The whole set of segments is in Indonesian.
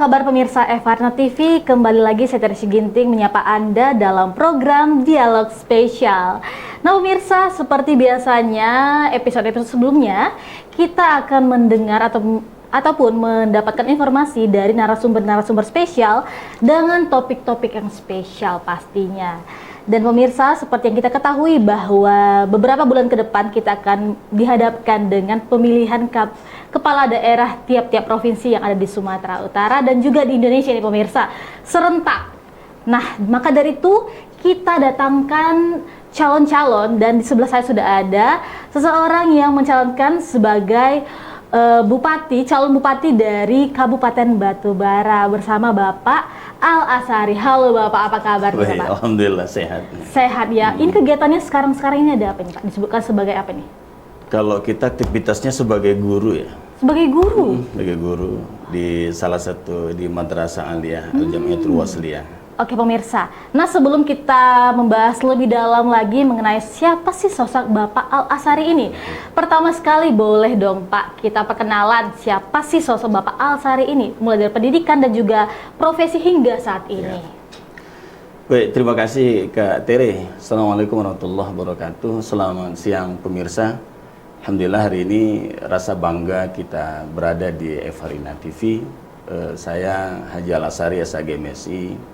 kabar pemirsa Evarna TV? Kembali lagi saya Teresi Ginting menyapa Anda dalam program Dialog Spesial. Nah pemirsa, seperti biasanya episode-episode sebelumnya kita akan mendengar ataupun mendapatkan informasi dari narasumber-narasumber spesial dengan topik-topik yang spesial pastinya. Dan pemirsa, seperti yang kita ketahui bahwa beberapa bulan ke depan kita akan dihadapkan dengan pemilihan kepala daerah tiap-tiap provinsi yang ada di Sumatera Utara dan juga di Indonesia nih pemirsa, serentak. Nah, maka dari itu kita datangkan calon-calon dan di sebelah saya sudah ada seseorang yang mencalonkan sebagai calon bupati dari Kabupaten Batubara bersama Bapak Al Asari. Halo Bapak, apa kabar nih Bapak? Alhamdulillah sehat. Sehat ya. Ini kegiatannya sekarang ini ada apa nih Pak? Disebutkan sebagai apa nih? Kalau kita aktivitasnya sebagai guru ya. Sebagai guru? Sebagai guru di salah satu di Madrasah Aliyah Al-Jamiatul Wasliyah. Oke pemirsa, nah sebelum kita membahas lebih dalam lagi mengenai siapa sih sosok Bapak Al Asari ini, pertama sekali boleh dong Pak kita perkenalan siapa sih sosok Bapak Al Asari ini, mulai dari pendidikan dan juga profesi hingga saat ini. Ya. Baik, terima kasih Kak Tere. Assalamualaikum warahmatullahi wabarakatuh. Selamat siang pemirsa. Alhamdulillah hari ini rasa bangga kita berada di Evarna TV. Saya Haji Al Asari SAG MSI.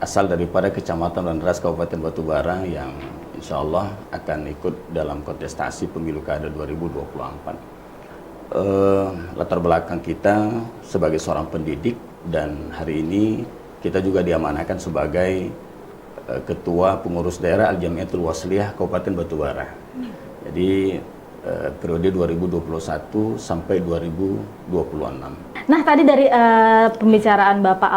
Asal daripada Kecamatan Landeras Kabupaten Batubara yang insya Allah akan ikut dalam kontestasi pemilu kada 2024. Latar belakang kita sebagai seorang pendidik dan hari ini kita juga diamanahkan sebagai Ketua Pengurus Daerah Al-Jamiatul Wasliyah Kabupaten Batubara. Jadi periode 2021 sampai 2026. Nah tadi dari pembicaraan Bapak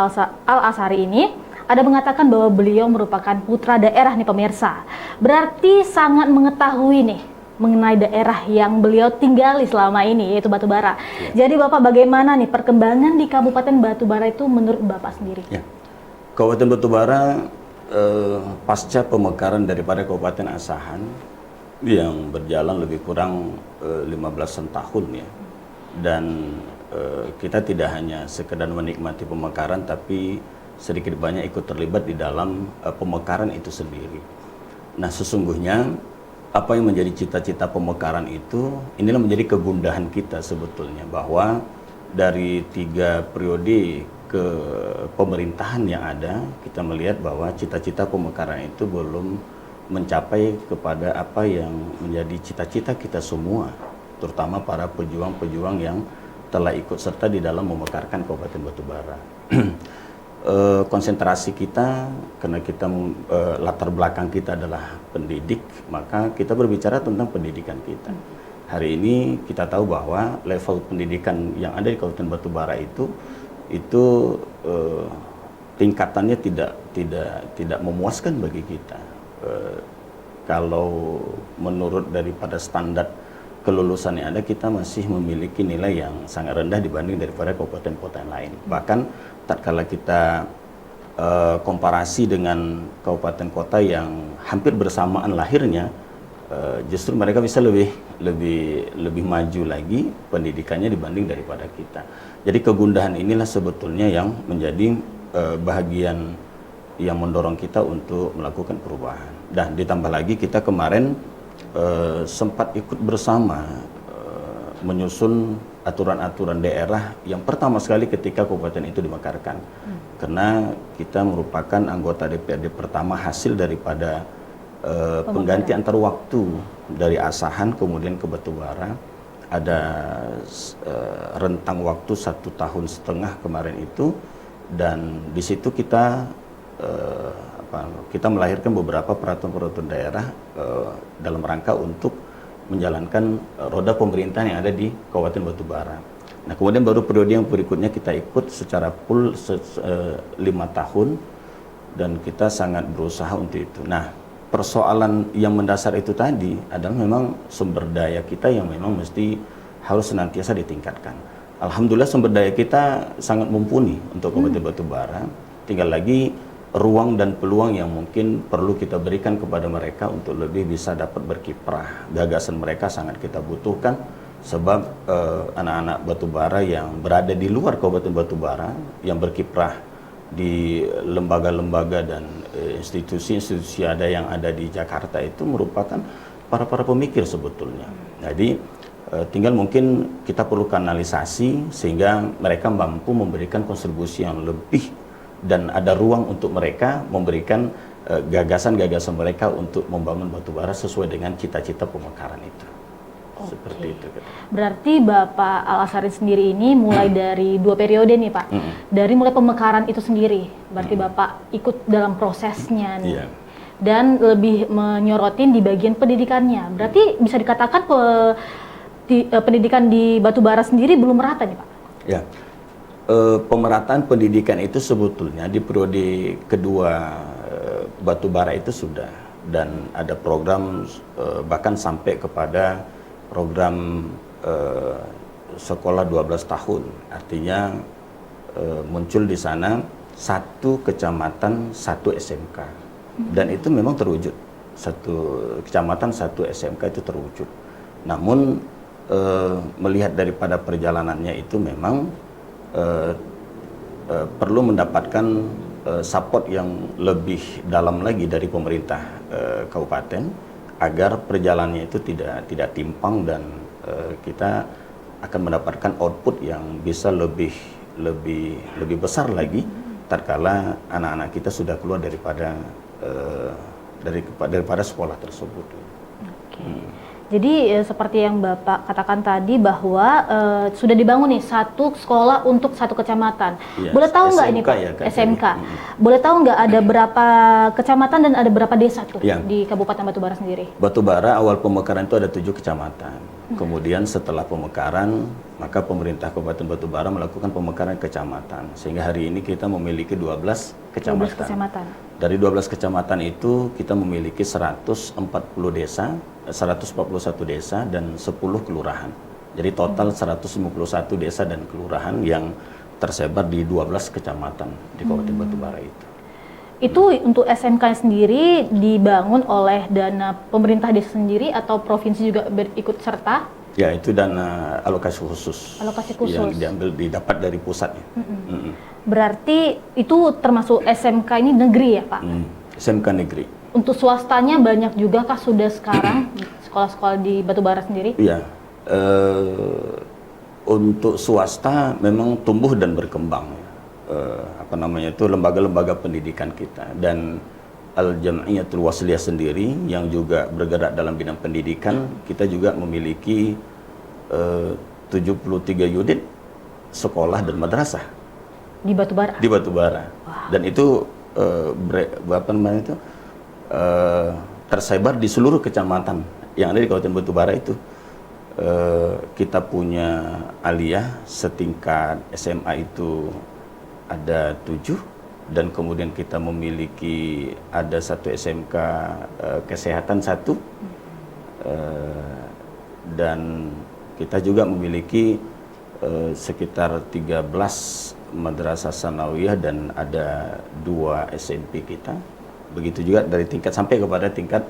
Al Asari ini ada mengatakan bahwa beliau merupakan putra daerah nih pemirsa. Berarti sangat mengetahui nih mengenai daerah yang beliau tinggali selama ini yaitu Batubara. Ya. Jadi Bapak bagaimana nih perkembangan di Kabupaten Batubara itu menurut Bapak sendiri? Ya. Kabupaten Batubara pasca pemekaran daripada Kabupaten Asahan yang berjalan lebih kurang 15 tahun ya. Dan kita tidak hanya sekedar menikmati pemekaran, tapi sedikit banyak ikut terlibat di dalam pemekaran itu sendiri. Nah, sesungguhnya apa yang menjadi cita-cita pemekaran itu, inilah menjadi kegundahan kita sebetulnya, bahwa dari 3 periode ke pemerintahan yang ada, kita melihat bahwa cita-cita pemekaran itu belum mencapai kepada apa yang menjadi cita-cita kita semua, terutama para pejuang-pejuang yang telah ikut serta di dalam memekarkan Kabupaten Batubara. Konsentrasi kita, karena kita latar belakang kita adalah pendidik, maka kita berbicara tentang pendidikan kita. Hari ini kita tahu bahwa level pendidikan yang ada di Kabupaten Batubara itu tingkatannya tidak memuaskan bagi kita. Kalau menurut daripada standar kelulusan yang ada, kita masih memiliki nilai yang sangat rendah dibanding daripada kabupaten kota yang lain. Bahkan tatkala kita komparasi dengan kabupaten kota yang hampir bersamaan lahirnya, justru mereka bisa lebih maju lagi pendidikannya dibanding daripada kita. Jadi kegundahan inilah sebetulnya yang menjadi bahagian yang mendorong kita untuk melakukan perubahan. Dan ditambah lagi kita kemarin sempat ikut bersama menyusun aturan-aturan daerah yang pertama sekali ketika kabupaten itu dimekarkan. Karena kita merupakan anggota DPRD pertama hasil daripada pengganti antar waktu dari Asahan kemudian ke Batubara. Ada rentang waktu 1,5 tahun kemarin itu, dan di situ kita melahirkan beberapa peraturan-peraturan daerah dalam rangka untuk menjalankan roda pemerintahan yang ada di Kabupaten Batubara. Nah, kemudian baru periode yang berikutnya kita ikut secara full 5 tahun, dan kita sangat berusaha untuk itu. Nah, persoalan yang mendasar itu tadi adalah memang sumber daya kita yang memang mesti harus senantiasa ditingkatkan. Alhamdulillah sumber daya kita sangat mumpuni untuk Kabupaten Batubara. Tinggal lagi ruang dan peluang yang mungkin perlu kita berikan kepada mereka untuk lebih bisa dapat berkiprah. Gagasan mereka sangat kita butuhkan, Sebab anak-anak batubara yang berada di luar Kabupaten Batubara yang berkiprah di lembaga-lembaga dan institusi-institusi yang ada di Jakarta itu merupakan para pemikir sebetulnya. Jadi tinggal mungkin kita perlu kanalisasi sehingga mereka mampu memberikan kontribusi yang lebih dan ada ruang untuk mereka memberikan gagasan-gagasan mereka untuk membangun batubara sesuai dengan cita-cita pemekaran itu. Seperti itu. Berarti Bapak Al-Asari sendiri ini mulai dari 2 periode nih Pak. Dari mulai pemekaran itu sendiri, berarti Bapak ikut dalam prosesnya nih. Dan lebih menyorotin di bagian pendidikannya. Berarti bisa dikatakan pendidikan di batubara sendiri belum merata nih Pak? Ya, pemerataan pendidikan itu sebetulnya di periode kedua batubara itu sudah, dan ada program bahkan sampai kepada program sekolah 12 tahun, artinya muncul di sana 1 kecamatan 1 SMK, dan itu memang terwujud, 1 kecamatan 1 SMK itu terwujud. Namun melihat daripada perjalanannya itu memang perlu mendapatkan support yang lebih dalam lagi dari pemerintah kabupaten agar perjalanannya itu tidak timpang dan kita akan mendapatkan output yang bisa lebih besar lagi tatkala anak-anak kita sudah keluar daripada sekolah tersebut. Jadi seperti yang Bapak katakan tadi bahwa sudah dibangun nih 1 sekolah untuk 1 kecamatan. Ya, boleh tahu nggak ini Pak? ya, SMK. Boleh tahu nggak ada berapa kecamatan dan ada berapa desa tuh di Kabupaten Batubara sendiri? Batubara awal pemekaran itu ada 7 kecamatan. Kemudian setelah pemekaran, maka pemerintah Kabupaten Batubara melakukan pemekaran kecamatan. Sehingga hari ini kita memiliki 12 kecamatan. 12 kecamatan. Dari 12 kecamatan itu kita memiliki 141 desa dan 10 kelurahan. Jadi total 151 desa dan kelurahan yang tersebar di 12 kecamatan di Kabupaten Batubara itu. Itu untuk SMK sendiri dibangun oleh dana pemerintah desa sendiri atau provinsi juga ikut serta? Ya, itu dana alokasi khusus. Alokasi khusus. Yang didapat dari pusatnya. Berarti itu termasuk SMK ini negeri ya Pak? SMK negeri. Untuk swastanya banyak juga kah sudah sekarang sekolah-sekolah di Batubara sendiri? Iya, untuk swasta memang tumbuh dan berkembang. Lembaga-lembaga pendidikan kita dan Al-Jam'iyatul Wasliyah sendiri yang juga bergerak dalam bidang pendidikan, kita juga memiliki 73 unit sekolah dan madrasah di Batubara. Di Batubara. Dan itu tersebar di seluruh kecamatan yang ada di Kabupaten Batubara itu. Kita punya aliyah setingkat SMA itu ada 7, dan kemudian kita memiliki ada 1 SMK kesehatan 1, dan kita juga memiliki sekitar 13 madrasah sanawiyah dan ada 2 SMP kita. Begitu juga dari tingkat sampai kepada tingkat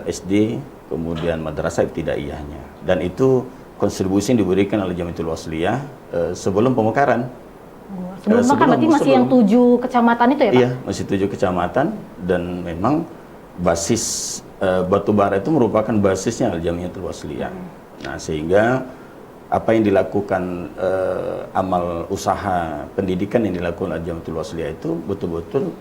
SD, kemudian madrasah ibtidaiyahnya. Dan itu kontribusi yang diberikan oleh Jam'iyatul Wasliyah sebelum pemekaran. Sebelum berarti masih yang 7 kecamatan itu ya Pak? Iya, masih 7 kecamatan, dan memang basis Batubara itu merupakan basisnya Al-Jam'iyatul Wasliyah. Nah, sehingga apa yang dilakukan amal usaha pendidikan yang dilakukan Al-Jam'iyatul Wasliyah itu betul-betul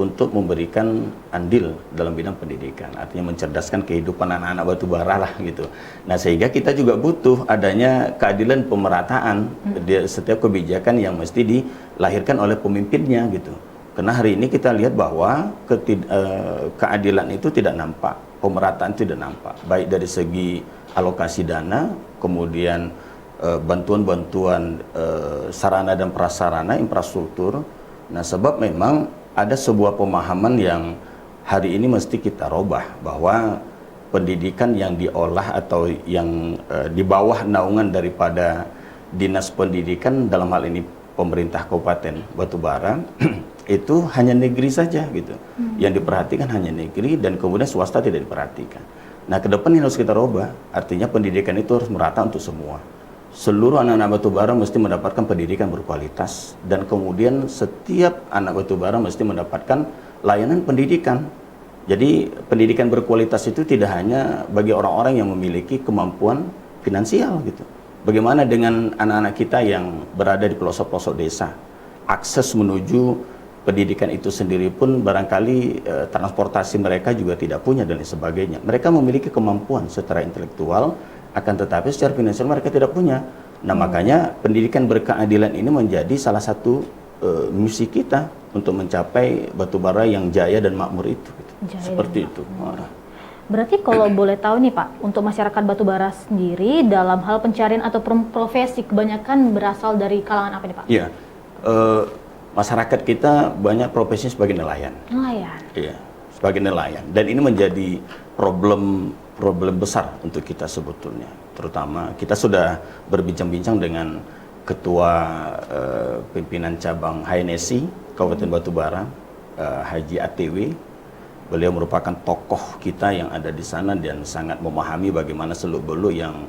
untuk memberikan andil dalam bidang pendidikan, artinya mencerdaskan kehidupan anak-anak Batubara lah gitu. Nah, sehingga kita juga butuh adanya keadilan pemerataan di setiap kebijakan yang mesti dilahirkan oleh pemimpinnya gitu. Karena hari ini kita lihat bahwa keadilan itu tidak nampak, pemerataan tidak nampak, baik dari segi alokasi dana, kemudian bantuan-bantuan sarana dan prasarana infrastruktur. Nah, sebab memang ada sebuah pemahaman yang hari ini mesti kita robah, bahwa pendidikan yang diolah atau yang di bawah naungan daripada Dinas Pendidikan, dalam hal ini pemerintah Kabupaten Batubara, itu hanya negeri saja gitu. Yang diperhatikan hanya negeri, dan kemudian swasta tidak diperhatikan. Nah, ke depan ini harus kita rubah. Artinya pendidikan itu harus merata untuk semua. Seluruh anak-anak batubara mesti mendapatkan pendidikan berkualitas, dan kemudian setiap anak batubara mesti mendapatkan layanan pendidikan. Jadi pendidikan berkualitas itu tidak hanya bagi orang-orang yang memiliki kemampuan finansial gitu. Bagaimana dengan anak-anak kita yang berada di pelosok-pelosok desa? Akses menuju pendidikan itu sendiri pun barangkali transportasi mereka juga tidak punya dan lain sebagainya. Mereka memiliki kemampuan secara intelektual, akan tetapi secara finansial mereka tidak punya. Nah, makanya pendidikan berkeadilan ini menjadi salah satu misi kita untuk mencapai batubara yang jaya dan makmur itu. Gitu. Seperti itu. Berarti kalau boleh tahu nih Pak, untuk masyarakat batubara sendiri dalam hal pencarian atau profesi kebanyakan berasal dari kalangan apa nih Pak? Iya, masyarakat kita banyak profesi sebagai nelayan. Nelayan. Iya, sebagai nelayan. Dan ini menjadi problem besar untuk kita sebetulnya. Terutama kita sudah berbincang-bincang dengan Ketua Pimpinan Cabang HNSI Kabupaten Batubara, Haji ATW. Beliau merupakan tokoh kita yang ada di sana dan sangat memahami bagaimana seluk-beluk yang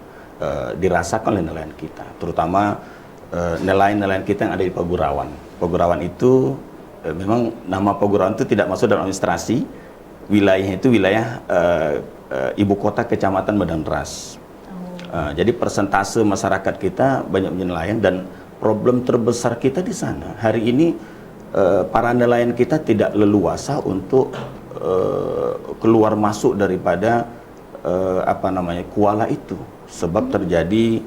dirasakan oleh nelayan kita. Terutama nelayan-nelayan kita yang ada di Pagurawan. Pagurawan itu memang nama Pagurawan itu tidak masuk dalam administrasi. Wilayahnya itu wilayah ibu kota Kecamatan Medan Ras. Jadi persentase masyarakat kita banyak nelayan, dan problem terbesar kita di sana hari ini para nelayan kita tidak leluasa untuk keluar masuk daripada kuala itu, sebab terjadi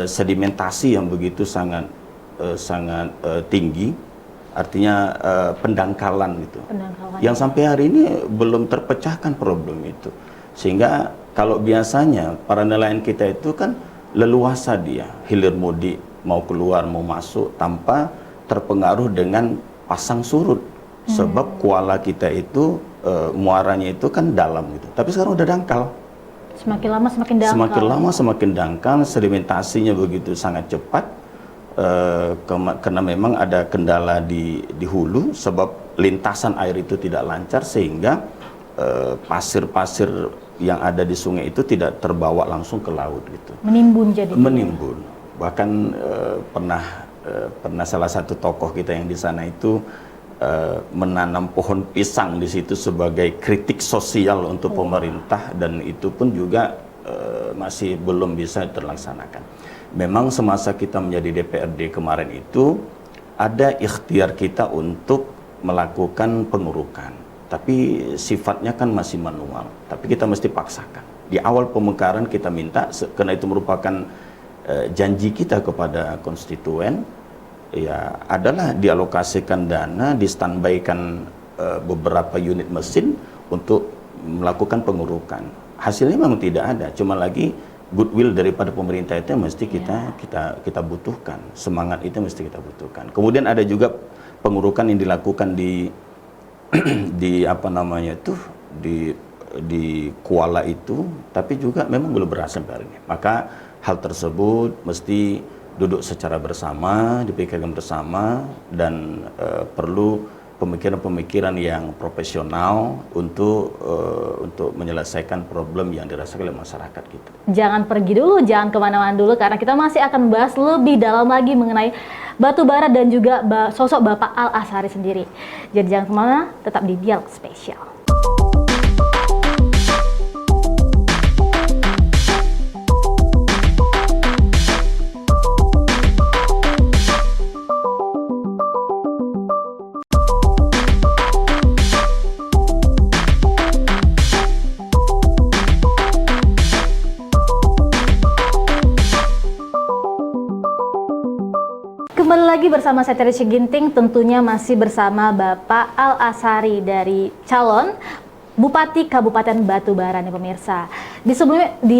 sedimentasi yang begitu sangat tinggi, artinya pendangkalan gitu. Yang sampai hari ini belum terpecahkan problem itu. Sehingga kalau biasanya para nelayan kita itu kan leluasa dia hilir mudik, mau keluar mau masuk tanpa terpengaruh dengan pasang surut. Sebab kuala kita itu muaranya itu kan dalam gitu. Tapi sekarang udah dangkal. Semakin lama semakin dangkal. Semakin lama semakin dangkal, sedimentasinya begitu sangat cepat. Karena memang ada kendala di hulu, sebab lintasan air itu tidak lancar, sehingga pasir-pasir yang ada di sungai itu tidak terbawa langsung ke laut gitu. Menimbun jadi. Menimbun. Bahkan pernah salah satu tokoh kita yang di sana itu menanam pohon pisang di situ sebagai kritik sosial untuk pemerintah, dan itu pun juga masih belum bisa terlaksanakan. Memang semasa kita menjadi DPRD kemarin itu ada ikhtiar kita untuk melakukan pengurukan, tapi sifatnya kan masih manual, tapi kita mesti paksakan. Di awal pemekaran kita minta, karena itu merupakan janji kita kepada konstituen, ya adalah dialokasikan dana, di-standby-kan beberapa unit mesin untuk melakukan pengurukan. Hasilnya memang tidak ada, cuma lagi goodwill daripada pemerintah itu yang mesti kita butuhkan. Semangat itu mesti kita butuhkan. Kemudian ada juga pengurukan yang dilakukan di kuala itu, tapi juga memang belum berhasil hari ini. Maka hal tersebut mesti duduk secara bersama, dipikirkan bersama, dan perlu pemikiran-pemikiran yang profesional untuk menyelesaikan problem yang dirasakan oleh masyarakat kita. Jangan pergi dulu, jangan kemana-mana dulu, karena kita masih akan membahas lebih dalam lagi mengenai batubara dan juga sosok Bapak Al Azhari sendiri. Jadi jangan kemana, tetap di Dialog Spesial. Kembali lagi bersama saya Terry Ginting, tentunya masih bersama Bapak Al Azhari dari calon Bupati Kabupaten Batubara nih pemirsa. Di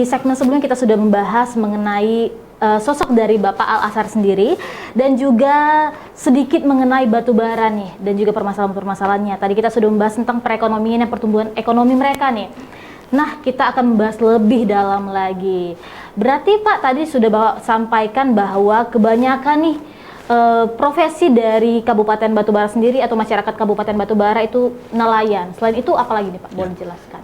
segmen sebelumnya kita sudah membahas mengenai sosok dari Bapak Al Azhari sendiri, dan juga sedikit mengenai batubara nih, dan juga permasalahan-permasalahannya. Tadi kita sudah membahas tentang perekonomian dan pertumbuhan ekonomi mereka nih. Nah, kita akan membahas lebih dalam lagi. Berarti Pak tadi sudah Bapak sampaikan bahwa kebanyakan nih profesi dari Kabupaten Batubara sendiri atau masyarakat Kabupaten Batubara itu nelayan. Selain itu apalagi nih Pak, boleh dijelaskan?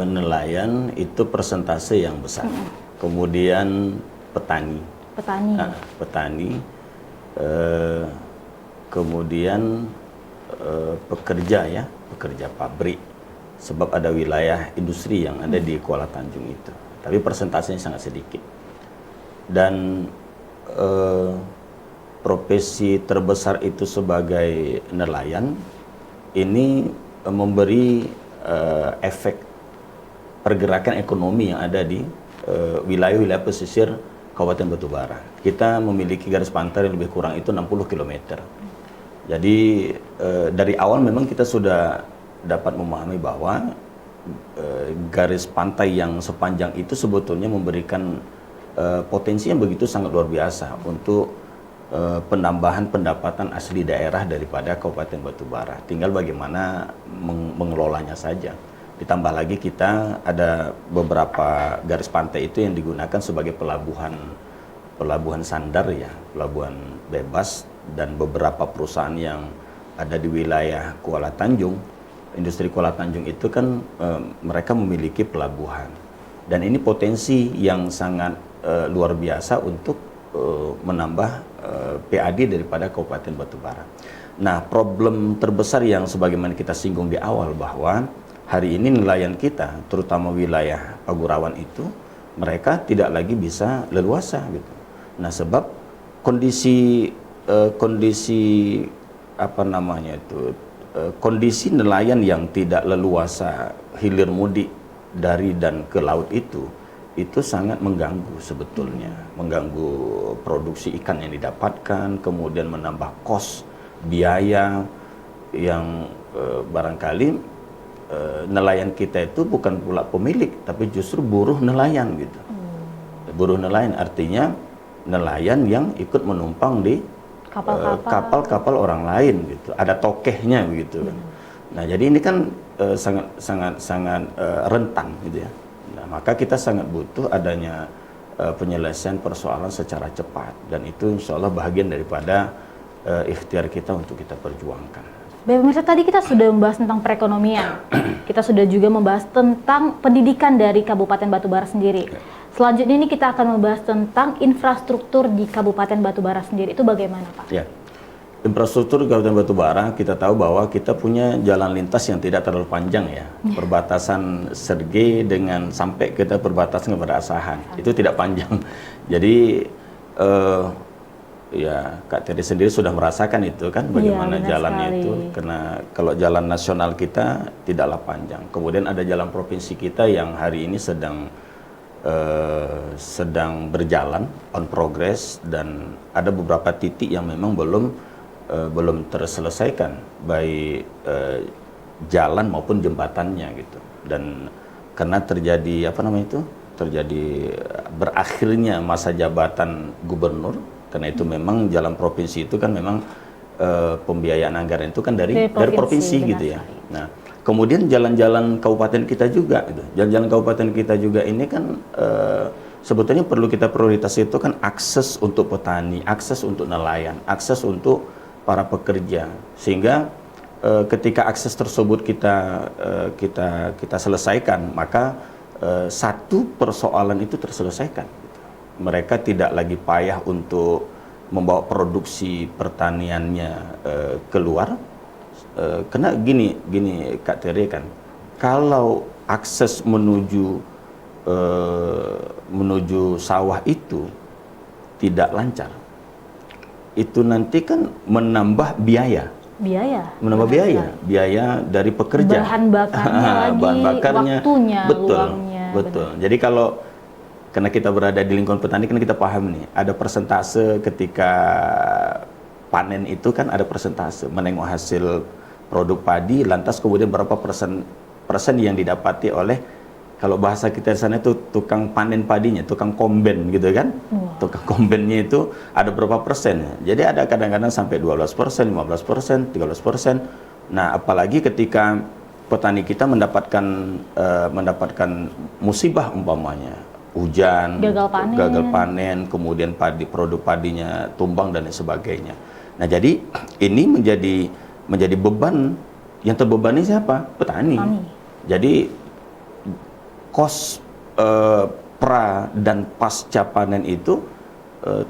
nelayan itu persentase yang besar. Kemudian petani. Petani. Kemudian pekerja pabrik. Sebab ada wilayah industri yang ada di Kuala Tanjung itu. Tapi persentasenya sangat sedikit. Dan profesi terbesar itu sebagai nelayan ini memberi efek pergerakan ekonomi yang ada di wilayah-wilayah pesisir Kabupaten Batubara. Kita memiliki garis pantai yang lebih kurang itu 60 km. Jadi dari awal memang kita sudah dapat memahami bahwa garis pantai yang sepanjang itu sebetulnya memberikan potensi yang begitu sangat luar biasa untuk penambahan pendapatan asli daerah daripada Kabupaten Batubara. Tinggal bagaimana mengelolanya saja. Ditambah lagi kita ada beberapa garis pantai itu yang digunakan sebagai pelabuhan sandar ya, pelabuhan bebas, dan beberapa perusahaan yang ada di wilayah Kuala Tanjung, industri Kuala Tanjung itu kan mereka memiliki pelabuhan. Dan ini potensi yang sangat luar biasa untuk menambah PAD daripada Kabupaten Batubara. Nah, problem terbesar yang sebagaimana kita singgung di awal bahwa hari ini nelayan kita, terutama wilayah Pagurawan itu, mereka tidak lagi bisa leluasa gitu. Nah, sebab kondisi kondisi nelayan yang tidak leluasa hilir mudik dari dan ke laut itu sangat mengganggu sebetulnya, mengganggu produksi ikan yang didapatkan, kemudian menambah kos biaya yang barangkali nelayan kita itu bukan pula pemilik, tapi justru buruh nelayan gitu. Buruh nelayan artinya nelayan yang ikut menumpang di kapal-kapal orang lain gitu. Ada tokehnya begitu kan. Nah, jadi ini kan sangat rentan gitu ya. Nah, maka kita sangat butuh adanya penyelesaian persoalan secara cepat, dan itu insya Allah bagian daripada ikhtiar kita untuk kita perjuangkan. Baik pemirsa, tadi kita sudah membahas tentang perekonomian, kita sudah juga membahas tentang pendidikan dari Kabupaten Batubara sendiri. Selanjutnya ini kita akan membahas tentang infrastruktur di Kabupaten Batubara sendiri. Itu bagaimana, Pak? Ya, infrastruktur di Kabupaten Batubara, kita tahu bahwa kita punya jalan lintas yang tidak terlalu panjang ya. Perbatasan Sergei dengan sampai kita perbatasan kepada Asahan, itu tidak panjang. Jadi ya, Kak Teri sendiri sudah merasakan itu kan, bagaimana jalannya sekali. Itu karena kalau jalan nasional kita tidaklah panjang. Kemudian ada jalan provinsi kita yang hari ini sedang berjalan, on progress, dan ada beberapa titik yang memang belum terselesaikan, baik jalan maupun jembatannya gitu. Dan karena terjadi terjadi berakhirnya masa jabatan gubernur. Karena itu memang jalan provinsi itu kan memang pembiayaan anggaran itu kan dari provinsi gitu ya. Nah, kemudian jalan-jalan kabupaten kita juga gitu. Jalan-jalan kabupaten kita juga ini kan sebetulnya perlu kita prioritas itu kan akses untuk petani, akses untuk nelayan, akses untuk para pekerja. Sehingga ketika akses tersebut kita selesaikan, maka satu persoalan itu terselesaikan. Mereka tidak lagi payah untuk membawa produksi pertaniannya keluar. Karena gini Kak Tere kan, kalau akses menuju sawah itu tidak lancar, itu nanti kan menambah biaya dari pekerja, bahan bakarnya lagi, bahan bakarnya, waktunya, betul. betul. Jadi karena kita berada di lingkungan petani kan kita paham nih, ada persentase ketika panen itu kan ada persentase, menengok hasil produk padi, lantas kemudian berapa persen yang didapati oleh, kalau bahasa kita di sana itu tukang panen padinya, tukang komben gitu kan. Tukang kombennya itu ada berapa persen. Jadi ada kadang-kadang sampai 12%, 15%, 13%. Nah, apalagi ketika petani kita mendapatkan musibah umpamanya, hujan, gagal panen, kemudian produk padinya tumbang dan lain sebagainya. Nah, jadi ini menjadi beban yang terbebani siapa? Petani. Jadi kos pra dan pasca panen itu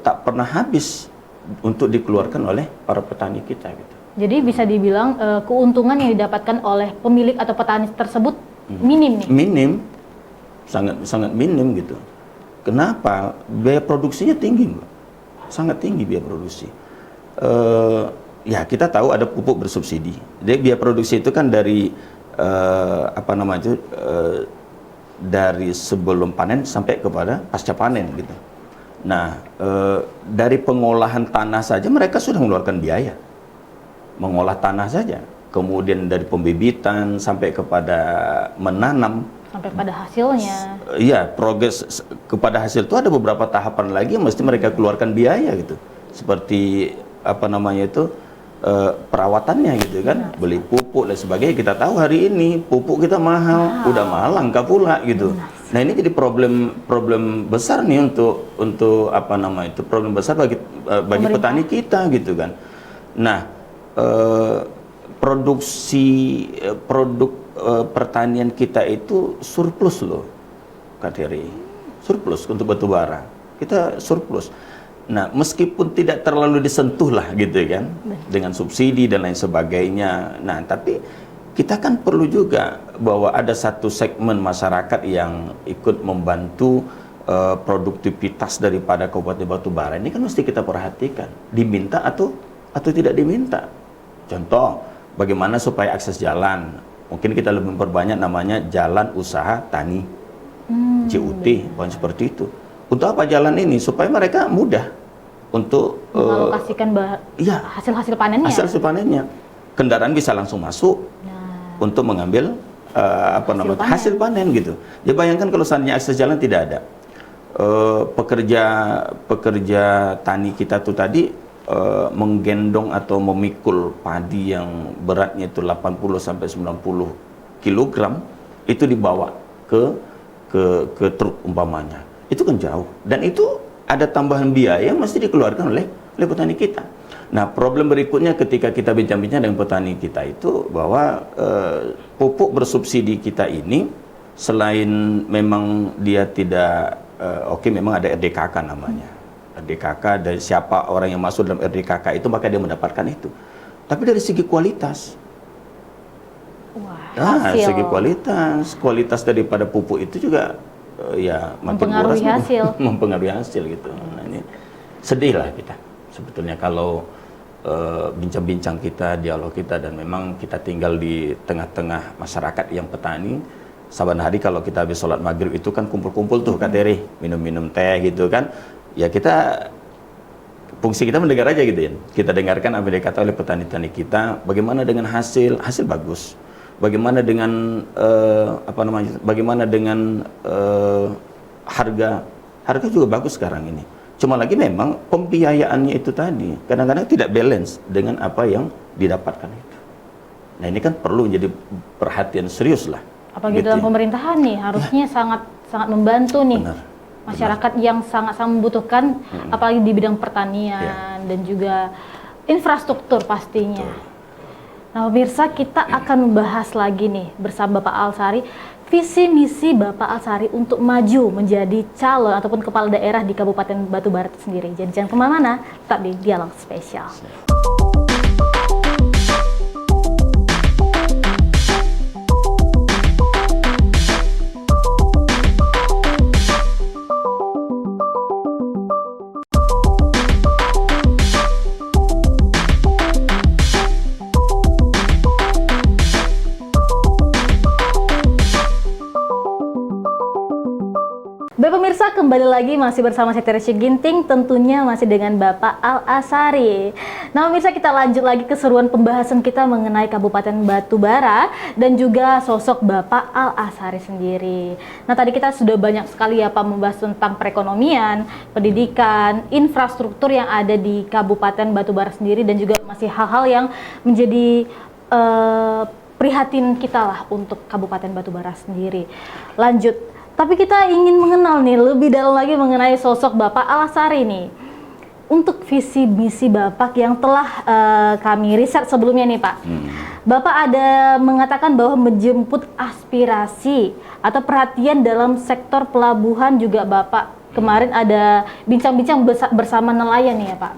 tak pernah habis untuk dikeluarkan oleh para petani kita gitu. Jadi bisa dibilang keuntungan yang didapatkan oleh pemilik atau petani tersebut minim nih. Minim, sangat minim gitu. Kenapa? Biaya produksinya tinggi, Mbak. Sangat tinggi biaya produksi. Ya kita tahu ada pupuk bersubsidi. Jadi biaya produksi itu kan dari dari sebelum panen sampai kepada pasca panen gitu. Nah, dari pengolahan tanah saja mereka sudah mengeluarkan biaya. Mengolah tanah saja. Kemudian dari pembibitan sampai kepada menanam. Sampai pada hasilnya. Iya, progres kepada hasil itu ada beberapa tahapan lagi yang mesti mereka keluarkan biaya gitu. Seperti perawatannya gitu kan, beli pupuk dan sebagainya. Kita tahu hari ini pupuk kita mahal, udah mahal langka pula gitu. Nah ini jadi problem besar nih untuk problem besar bagi petani kita gitu kan. Nah produk pertanian kita itu surplus loh, Kak Terry, surplus untuk batu bara kita surplus. Nah, meskipun tidak terlalu disentuh lah gitu kan, dengan subsidi dan lain sebagainya. Nah, tapi kita kan perlu juga bahwa ada satu segmen masyarakat yang ikut membantu produktivitas daripada Kabupaten Batubara. Ini kan mesti kita perhatikan, diminta atau tidak diminta. Contoh, bagaimana supaya akses jalan? Mungkin kita lebih memperbanyak namanya jalan usaha tani, JUT, bukan seperti itu. Untuk apa jalan ini? Supaya mereka mudah untuk mengalokasikan hasil-hasil panennya. Hasil panennya. Kendaraan bisa langsung masuk untuk mengambil hasil panen gitu. Ya bayangkan kalau seandainya akses jalan tidak ada. Pekerja tani kita tuh tadi menggendong atau memikul padi yang beratnya itu 80 sampai 90 kg itu dibawa ke truk umpamanya. Itu kan jauh, dan itu ada tambahan biaya yang mesti dikeluarkan oleh petani kita. Nah, problem berikutnya ketika kita bincang-bincang dengan petani kita itu bahwa pupuk bersubsidi kita ini selain memang dia tidak memang ada RDKK namanya. RDKK dari siapa orang yang masuk dalam RDKK itu maka dia mendapatkan itu. Tapi dari segi kualitas, segi kualitas daripada pupuk itu juga mempengaruhi hasil. Mempengaruhi hasil gitu. Nah, ini sedih lah kita sebetulnya kalau bincang-bincang kita, dialog kita, dan memang kita tinggal di tengah-tengah masyarakat yang petani. Saban hari kalau kita habis sholat maghrib itu kan kumpul-kumpul tuh Kak Terry, minum-minum teh gitu kan. Ya fungsi kita mendengar aja gitu ya. Kita dengarkan apa yang dikatakan oleh petani-petani kita, bagaimana dengan hasil bagus. Bagaimana dengan harga juga bagus sekarang ini. Cuma lagi memang pembiayaannya itu tadi kadang-kadang tidak balance dengan apa yang didapatkan itu. Nah ini kan perlu jadi perhatian serius lah. Apalagi dalam pemerintahan nih harusnya sangat membantu nih. Masyarakat yang sangat-sangat membutuhkan, apalagi di bidang pertanian dan juga infrastruktur pastinya. Nah, pemirsa, kita akan membahas lagi nih bersama Bapak Alsari visi misi Bapak Alsari untuk maju menjadi calon ataupun kepala daerah di Kabupaten Batubara itu sendiri. Jadi jangan kemana-mana, tetap di Dialog Spesial. Baik pemirsa, kembali lagi masih bersama saya Terry Ginting, tentunya masih dengan Bapak Al-Asari. Nah pemirsa, kita lanjut lagi keseruan pembahasan kita mengenai Kabupaten Batubara dan juga sosok Bapak Al-Asari sendiri. Nah tadi kita sudah banyak sekali ya Pak membahas tentang perekonomian, pendidikan, infrastruktur yang ada di Kabupaten Batubara sendiri, dan juga masih hal-hal yang menjadi prihatin kita lah untuk Kabupaten Batubara sendiri. Lanjut. Tapi kita ingin mengenal nih lebih dalam lagi mengenai sosok Bapak Al-Asari nih. untuk visi misi Bapak yang telah kami riset sebelumnya nih Pak. Bapak ada mengatakan bahwa menjemput aspirasi atau perhatian dalam sektor pelabuhan juga Bapak. Kemarin ada bincang-bincang bersama nelayan nih ya Pak.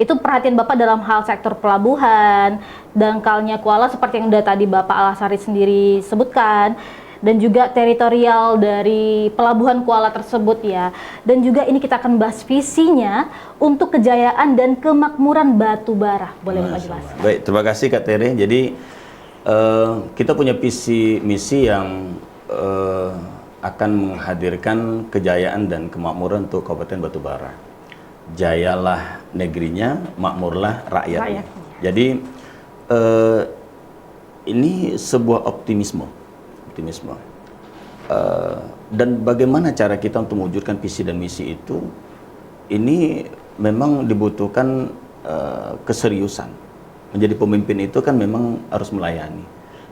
Itu perhatian Bapak dalam hal sektor pelabuhan, dangkalnya kuala seperti yang udah tadi Bapak Alasari sendiri sebutkan, dan juga teritorial dari pelabuhan kuala tersebut ya. Dan juga ini kita akan bahas visinya untuk kejayaan dan kemakmuran batu bara. Boleh Bapak jelaskan? Baik, terima kasih Kak Tere. Jadi kita punya visi misi yang akan menghadirkan kejayaan dan kemakmuran untuk Kabupaten Batubara. Jayalah negerinya, makmurlah rakyatnya. Jadi ini sebuah optimisme. Dan bagaimana cara kita untuk mewujudkan visi dan misi itu, ini memang dibutuhkan keseriusan. Menjadi pemimpin itu kan memang harus melayani.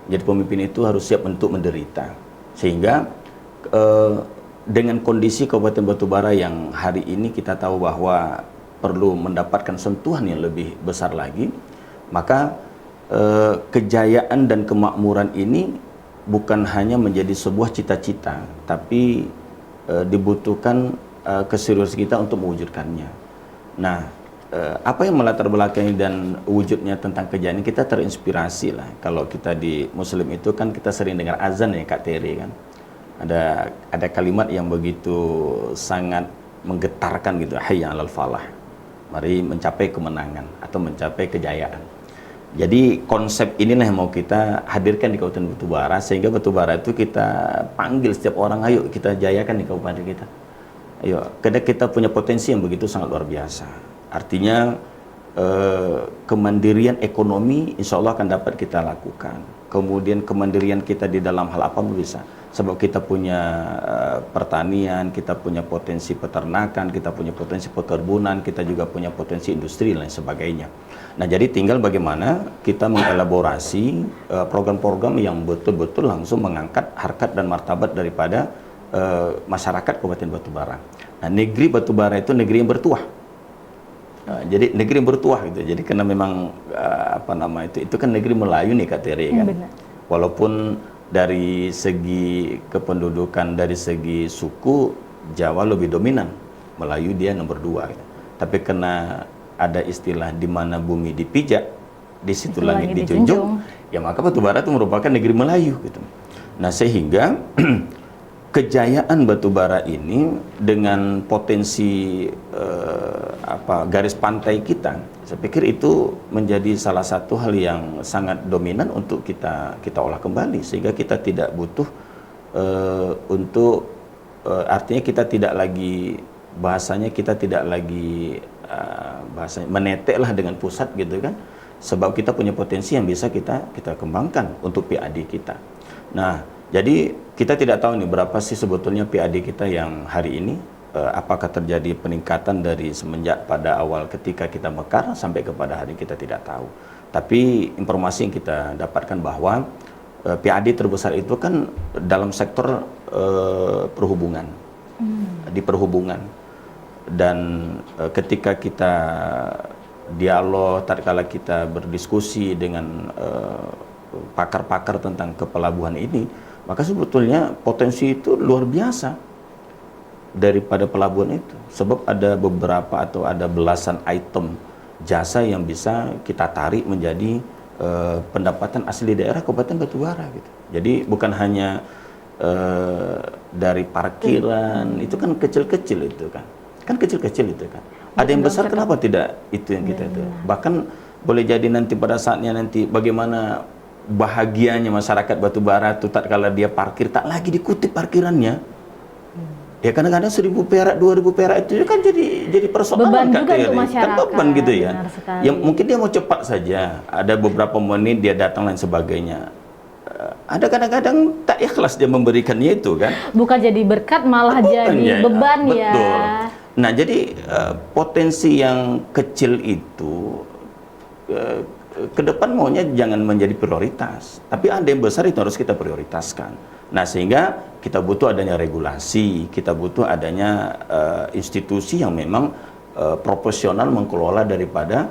Menjadi pemimpin itu harus siap untuk menderita. Sehingga dengan kondisi Kabupaten Batubara yang hari ini kita tahu bahwa perlu mendapatkan sentuhan yang lebih besar lagi, maka kejayaan dan kemakmuran ini bukan hanya menjadi sebuah cita-cita, tapi dibutuhkan keseriusan kita untuk mewujudkannya. Nah, apa yang melatar belakangi dan wujudnya tentang kejayaan, kita terinspirasi lah. Kalau kita di Muslim itu kan kita sering dengar azan ya Kak Tere kan. Ada kalimat yang begitu sangat menggetarkan gitu, hayya 'alal falah. Mari mencapai kemenangan atau mencapai kejayaan. Jadi konsep inilah yang mau kita hadirkan di Kabupaten Batubara, sehingga Batubara itu kita panggil setiap orang, ayo kita jayakan di kabupaten kita. Ayo, karena kita punya potensi yang begitu sangat luar biasa. Artinya kemandirian ekonomi insya Allah akan dapat kita lakukan. Kemudian kemandirian kita di dalam hal apa pun bisa. Sebab kita punya pertanian, kita punya potensi peternakan, kita punya potensi perkebunan, kita juga punya potensi industri dan lain sebagainya. Nah, jadi tinggal bagaimana kita mengelaborasi program-program yang betul-betul langsung mengangkat harkat dan martabat daripada masyarakat Kabupaten Batubara. Nah, negeri Batubara itu negeri yang bertuah. Jadi negeri yang bertuah gitu. Jadi karena memang itu kan negeri Melayu nih Kak Tere kan. Walaupun dari segi kependudukan, dari segi suku Jawa lebih dominan, Melayu dia nomor 2 gitu. Tapi karena ada istilah di mana bumi dipijak, di situ langit dijunjung, ya maka Batubara itu merupakan negeri Melayu gitu. Nah, sehingga kejayaan Batubara ini dengan potensi garis pantai kita, saya pikir itu menjadi salah satu hal yang sangat dominan untuk kita olah kembali, sehingga kita tidak butuh artinya kita tidak lagi bahasanya meneteklah dengan pusat gitu kan, sebab kita punya potensi yang bisa kita kembangkan untuk PAD kita. Nah, jadi kita tidak tahu nih berapa sih sebetulnya PAD kita yang hari ini, apakah terjadi peningkatan dari semenjak pada awal ketika kita mekar sampai kepada hari kita tidak tahu. Tapi informasi yang kita dapatkan bahwa PAD terbesar itu kan dalam sektor perhubungan, di perhubungan. Dan ketika kita dialog, tatkala kita berdiskusi dengan pakar-pakar tentang kepelabuhan ini, maka sebetulnya potensi itu luar biasa daripada pelabuhan itu. Sebab ada beberapa atau ada belasan item jasa yang bisa kita tarik menjadi pendapatan asli daerah Kabupaten Batubara gitu. Jadi bukan hanya dari parkiran, itu kan kecil-kecil itu kan. Kecil-kecil itu kan. Ada yang besar, kenapa tidak itu yang kita itu. Bahkan boleh jadi nanti pada saatnya nanti bagaimana bahagianya masyarakat Batubara itu tatkala dia parkir tak lagi dikutip parkirannya. Ya kadang-kadang 1.000 perak, 2.000 perak itu kan jadi persoalan beban juga untuk masyarakat. Kan beban gitu ya. Yang mungkin dia mau cepat saja, ada beberapa menit dia datang dan sebagainya. Ada kadang-kadang tak ikhlas dia memberikannya itu kan. Bukan jadi berkat, malah jadi beban ya. Betul. Nah, jadi potensi yang kecil itu ke depan maunya jangan menjadi prioritas, tapi ada yang besar itu harus kita prioritaskan. Nah, sehingga kita butuh adanya regulasi, kita butuh adanya institusi yang memang profesional mengelola daripada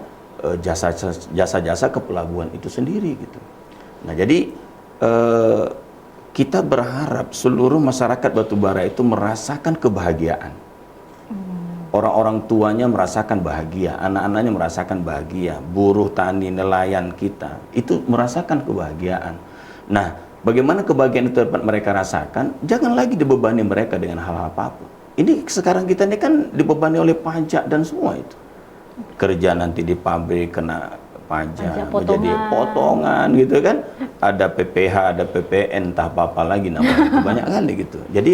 jasa-jasa kepelabuhan itu sendiri gitu. Nah jadi kita berharap seluruh masyarakat Batubara itu merasakan kebahagiaan. Orang-orang tuanya merasakan bahagia, anak-anaknya merasakan bahagia, buruh, tani, nelayan kita itu merasakan kebahagiaan. Nah, bagaimana kebahagiaan itu dapat mereka rasakan? Jangan lagi dibebani mereka dengan hal-hal apapun. Ini sekarang kita ini kan dibebani oleh pajak dan semua itu. Kerja nanti di pabrik kena pajak menjadi potongan gitu kan. Ada PPH, ada PPN, entah apa-apa lagi namanya. Banyak kali gitu. Jadi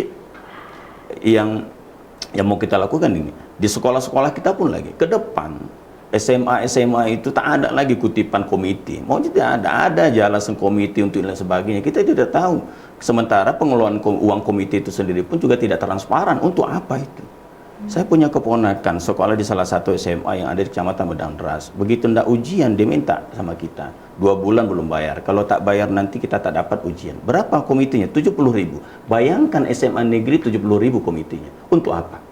yang mau kita lakukan ini di sekolah-sekolah kita pun lagi ke depan SMA itu tak ada lagi kutipan komite, mau tidak ada aja alasan komite untuk dan sebagainya. Kita tidak tahu. Sementara pengelolaan uang komite itu sendiri pun juga tidak transparan. Untuk apa itu? Saya punya keponakan sekolah di salah satu SMA yang ada di Kecamatan Medang Deras. Begitu ndak ujian dia minta sama kita 2 bulan belum bayar. Kalau tak bayar nanti kita tak dapat ujian. Berapa komitenya? 70.000. Bayangkan SMA negeri 70.000 komitenya. Untuk apa?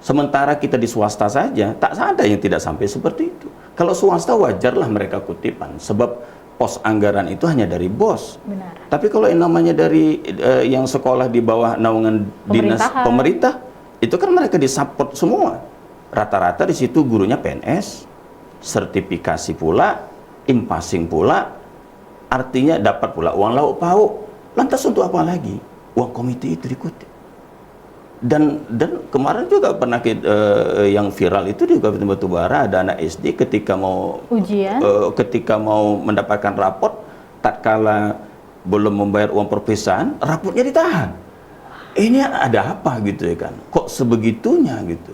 Sementara kita di swasta saja, tak ada yang tidak sampai seperti itu. Kalau swasta wajarlah mereka kutipan, sebab pos anggaran itu hanya dari bos. Benar. Tapi kalau yang namanya dari yang sekolah di bawah naungan dinas pemerintah, itu kan mereka disupport semua. Rata-rata di situ gurunya PNS, sertifikasi pula, impasing pula, artinya dapat pula uang lauk pauk. Lantas untuk apa lagi? Uang komite itu dikutip. Dan kemarin juga pernah yang viral itu di Kabupaten Batubara ada anak SD ketika mau ujian, ketika mau mendapatkan raport, tatkala belum membayar uang perpisahan, rapotnya ditahan. Ini ada apa gitu ya kan? Kok sebegitunya gitu?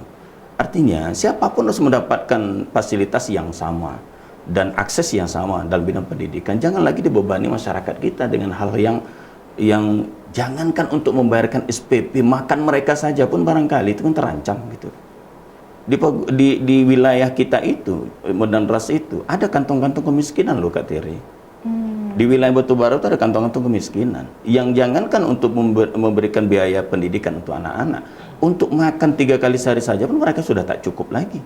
Artinya siapapun harus mendapatkan fasilitas yang sama dan akses yang sama dalam bidang pendidikan. Jangan lagi dibebani masyarakat kita dengan hal yang jangankan untuk membayarkan SPP, makan mereka saja pun barangkali itu kan terancam gitu. Di wilayah kita itu, Medang Deras itu, ada kantong-kantong kemiskinan loh Kak Tiri. Di wilayah Batubara itu ada kantong-kantong kemiskinan. Yang jangankan untuk memberikan biaya pendidikan untuk anak-anak, untuk makan 3 kali sehari saja pun mereka sudah tak cukup lagi.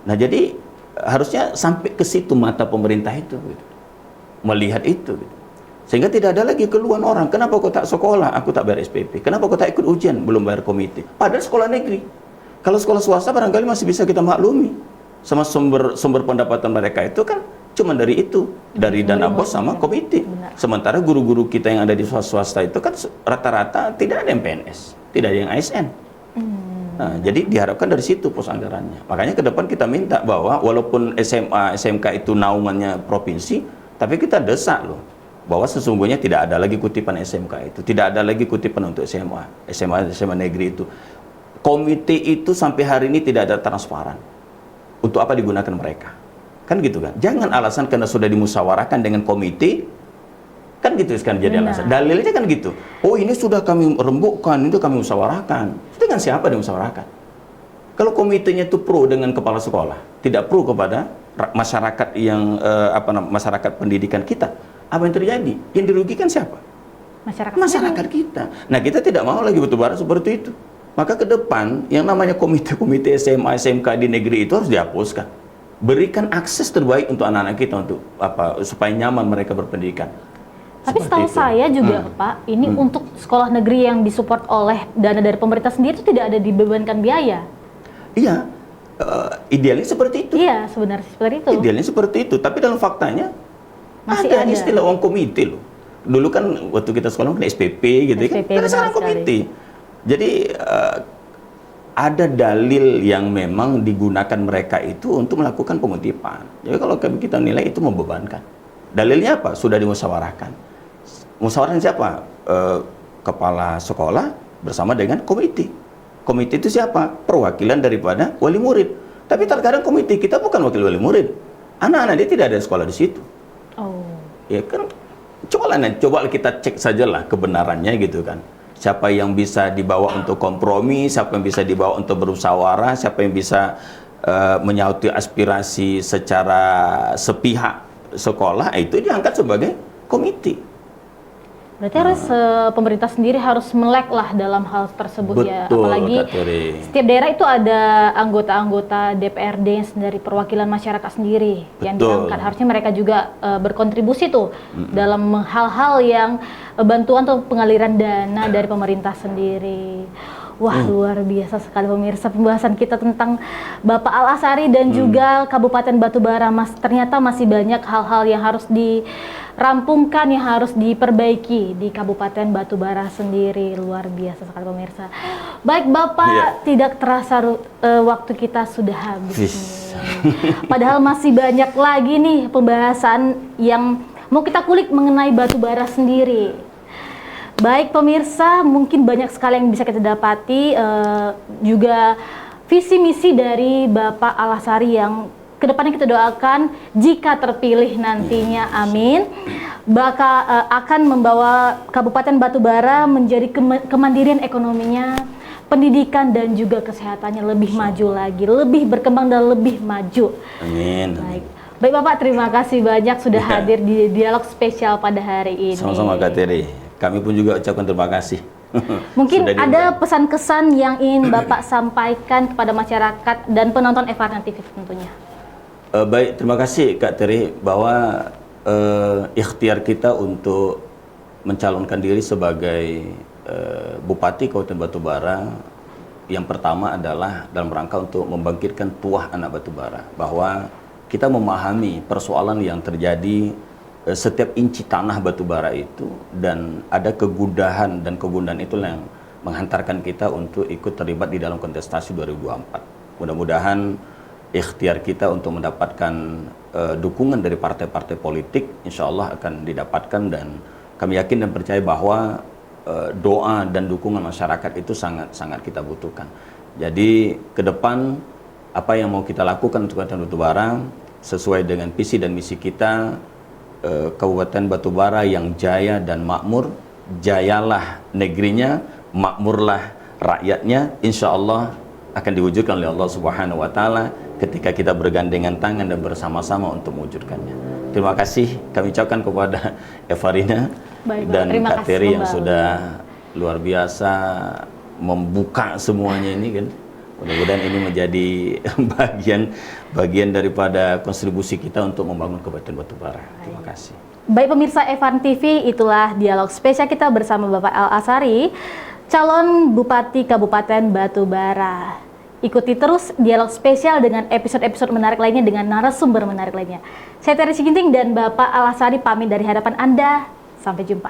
Nah jadi harusnya sampai ke situ mata pemerintah itu, gitu. Melihat itu. Gitu. Sehingga tidak ada lagi keluhan orang, kenapa kau tak sekolah, aku tak bayar SPP, kenapa kau tak ikut ujian, belum bayar komite. Padahal sekolah negeri. Kalau sekolah swasta barangkali masih bisa kita maklumi. Sama sumber pendapatan mereka itu kan cuma dari itu, dari dana bos sama komite. Sementara guru-guru kita yang ada di swasta itu kan rata-rata tidak ada yang PNS, tidak ada yang ASN. Nah, jadi diharapkan dari situ pos anggarannya. Makanya ke depan kita minta bahwa walaupun SMA, SMK itu naungannya provinsi, tapi kita desak loh, bahwa sesungguhnya tidak ada lagi kutipan SMK itu, tidak ada lagi kutipan untuk SMA negeri itu. Komite itu sampai hari ini tidak ada transparan. Untuk apa digunakan mereka? Kan gitu kan? Jangan alasan karena sudah dimusyawarahkan dengan komite, kan gitu sekarang jadi alasan. Dalilnya kan gitu. Oh ini sudah kami rembukkan, itu kami musyawarahkan. Itu dengan siapa dimusyawarahkan? Kalau komitenya itu pro dengan kepala sekolah, tidak pro kepada masyarakat yang masyarakat pendidikan kita. Apa yang terjadi? Yang dirugikan siapa? Masyarakat kita. Nah kita tidak mau lagi Batubara seperti itu. Maka ke depan yang namanya komite-komite SMA, SMK di negeri itu harus dihapuskan. Berikan akses terbaik untuk anak-anak kita untuk supaya nyaman mereka berpendidikan. Tapi setahu saya juga Pak, ini untuk sekolah negeri yang disupport oleh dana dari pemerintah sendiri itu tidak ada dibebankan biaya. Iya, idealnya seperti itu. Iya, sebenarnya seperti itu. Idealnya seperti itu, tapi dalam faktanya masih ada istilah uang komite loh. Dulu kan waktu kita sekolah kan SPP gitu SPP, kan, sekarang komite. Jadi ada dalil yang memang digunakan mereka itu untuk melakukan pengutipan. Jadi kalau kita nilai itu membebankan. Dalilnya apa? Sudah dimusyawarahkan. Musyawarahkan siapa? Kepala sekolah bersama dengan komite. Komite itu siapa? Perwakilan daripada wali murid. Tapi terkadang komite kita bukan wakil wali murid. Anak-anak dia tidak ada sekolah di situ. Ya kan, coba kita cek sajalah kebenarannya gitu kan. Siapa yang bisa dibawa untuk kompromi, siapa yang bisa dibawa untuk bermusyawarah, siapa yang bisa menyauti aspirasi secara sepihak sekolah, itu diangkat sebagai komite. Berarti harus pemerintah sendiri harus melek lah dalam hal tersebut. Betul, ya. Apalagi Kak Teri. setiap daerah itu ada anggota-anggota DPRD yang dari perwakilan masyarakat sendiri yang Betul. diangkat. Harusnya mereka juga berkontribusi tuh dalam hal-hal yang bantuan atau pengaliran dana dari pemerintah sendiri. Wah, luar biasa sekali pemirsa pembahasan kita tentang Bapak Al Asari dan juga Kabupaten Batubara. Ternyata masih banyak hal-hal yang harus dirampungkan, yang harus diperbaiki di Kabupaten Batubara sendiri. Luar biasa sekali pemirsa. Baik Bapak, tidak terasa waktu kita sudah habis nih. Padahal masih banyak lagi nih pembahasan yang mau kita kulik mengenai Batubara sendiri. Baik pemirsa, mungkin banyak sekali yang bisa kita dapati, juga visi misi dari Bapak Al Asari yang kedepannya kita doakan jika terpilih nantinya, amin, bakal akan membawa Kabupaten Batubara menjadi kemandirian ekonominya, pendidikan dan juga kesehatannya lebih maju lagi, lebih berkembang dan lebih maju. Amin. Baik Bapak, terima kasih banyak sudah hadir di dialog spesial pada hari ini. Sama-sama Kak Teri. Kami pun juga ucapkan terima kasih. Mungkin ada pesan-kesan yang ingin Bapak sampaikan kepada masyarakat dan penonton FRN TV tentunya. Baik, terima kasih Kak Teri bahwa ikhtiar kita untuk mencalonkan diri sebagai Bupati Kabupaten Batubara yang pertama adalah dalam rangka untuk membangkitkan tuah anak Batubara, bahwa kita memahami persoalan yang terjadi setiap inci tanah Batubara itu, dan ada kegundahan, dan kegundahan itulah yang menghantarkan kita untuk ikut terlibat di dalam kontestasi 2024. Mudah-mudahan ikhtiar kita untuk mendapatkan dukungan dari partai-partai politik insya Allah akan didapatkan, dan kami yakin dan percaya bahwa doa dan dukungan masyarakat itu sangat-sangat kita butuhkan. Jadi ke depan apa yang mau kita lakukan untuk Kabupaten Batubara sesuai dengan visi dan misi kita, Kabupaten Batubara yang jaya dan makmur, jayalah negerinya, makmurlah rakyatnya, insya Allah akan diwujudkan oleh Allah Subhanahu wa Ta'ala ketika kita bergandengan tangan dan bersama-sama untuk mewujudkannya. Terima kasih kami ucapkan kepada Evarina dan Kak Teri yang sudah luar biasa membuka semuanya ini kan. Mudah-mudahan ini menjadi bagian daripada kontribusi kita untuk membangun Kabupaten Batubara. Terima kasih. Baik pemirsa FRN TV, itulah dialog spesial kita bersama Bapak Al Asari, calon Bupati Kabupaten Batubara. Ikuti terus dialog spesial dengan episode-episode menarik lainnya dengan narasumber menarik lainnya. Saya Teri Siginting dan Bapak Al Asari pamit dari hadapan Anda. Sampai jumpa.